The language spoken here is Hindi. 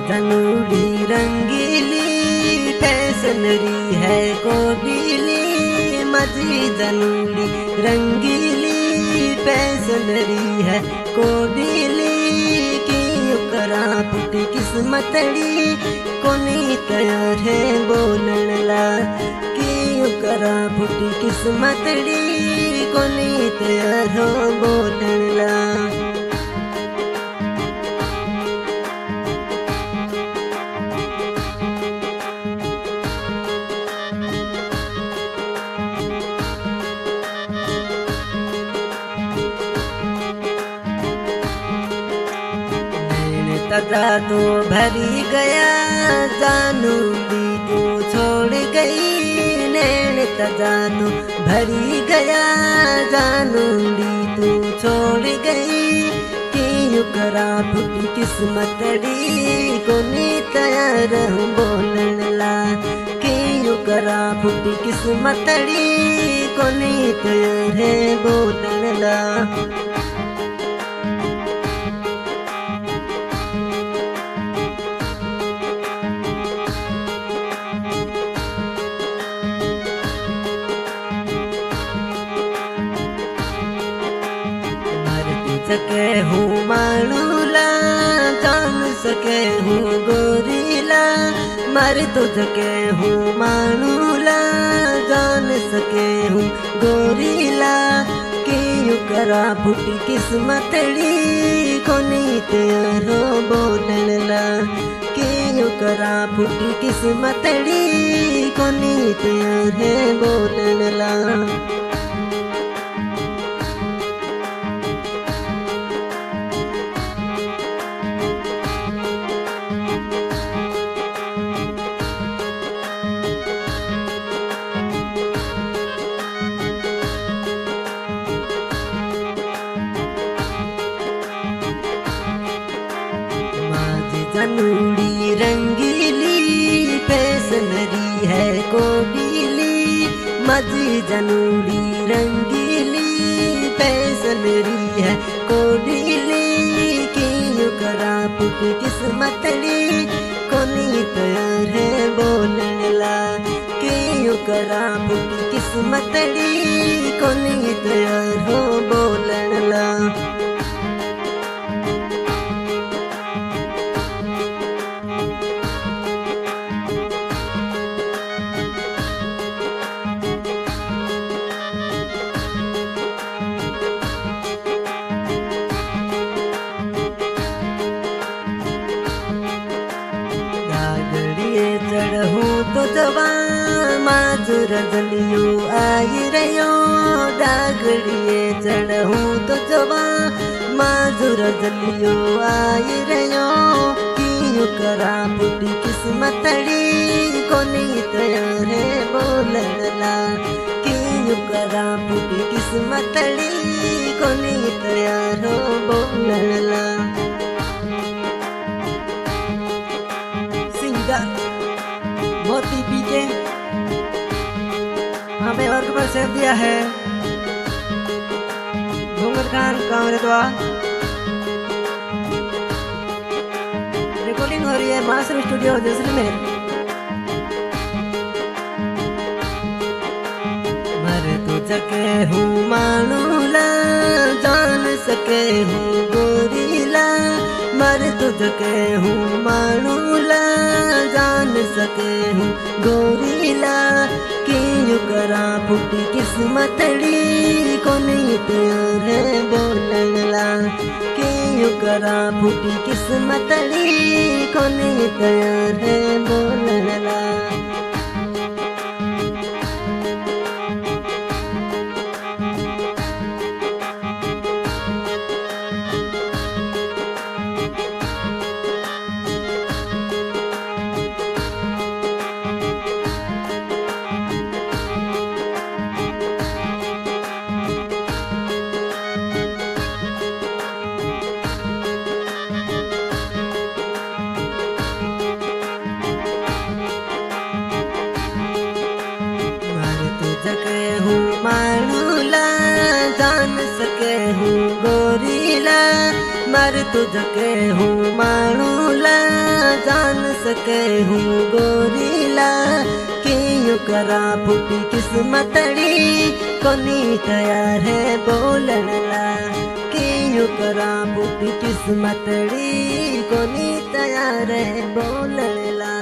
जनूड़ी रंगीली फैशनरी है कोडीली, मजी जनूड़ी रंगीली फैशनरी है कोडीली। क्यों करा फुटी किस्मतड़ी कोनी तैयार है बोलण ला, क्यों करा फुटी किस्मतड़ी कोनी तैयार हो बोलण ला। तदा तो भरी गया जानूंगी तू छोड़ गई, नैन तदा तो भरी गया जानूंगी तू छोड़ गई। क्यों करा फुटी किस्मतड़ी कोनी तैयार बोलण ला, क्यों करा फुटी किस्मतड़ी कोनी तैयार है बोलण ला। सके हूँ मानूला जान सके हूँ गोरीला, मर तो सके हूँ मानूला जान सके हूँ गोरीला। क्यों करा फुटी किस्मतड़ी कोनी तैयार हो बोलण ला, क्यों करा फुटी किस्मतड़ी कोनी तैयार है बोलण ला। जनूड़ी रंगीली फैशनरी है कोडीली, मजी जनूड़ी रंगीली फैशनरी है कोडीली। क्यों करा फुटी किस्मतड़ी कोनी तैयार है बोलण ला, क्यों करा फुटी किस्मतड़ी कोनी तैयार हो बोलण ला। चढ़ूं तो जवान माजुर जलियो आई रहो, डागड़िए चढ़ूं तो जवान माजुर जलियो आई रहो। क्यों करा फुटी किस्मतड़ी कोनी तैयार है बोलण ला, क्यों करा फुटी किस्मतड़ी कोनी तैयार हो बोलण ला। मोती पीके हमें वर्ग पर सेव दिया है घूंघट खान कामरेदवा। रिकॉर्डिंग हो रही है मास्टर स्टूडियो जैसलमेर। मर तो सके हूँ मानूला जान सके हूँ गोरीला, मर तो सके हूँ मानूला जान सके हूँ गोरीला। क्यों करा फुटी किस्मतड़ी कोनी तैयार है बोलण ला, क्यों करा फुटी किस्मतड़ी कोनी तैयार है बोलण ला। मर तुझके हूँ मानूला जान सके हूँ गोरीला क्यों करा फूटी किस्मतड़ी कोनी तैयार है बोलनला क्यों करा फूटी किस्मतड़ी कोनी तैयार है बोलनला।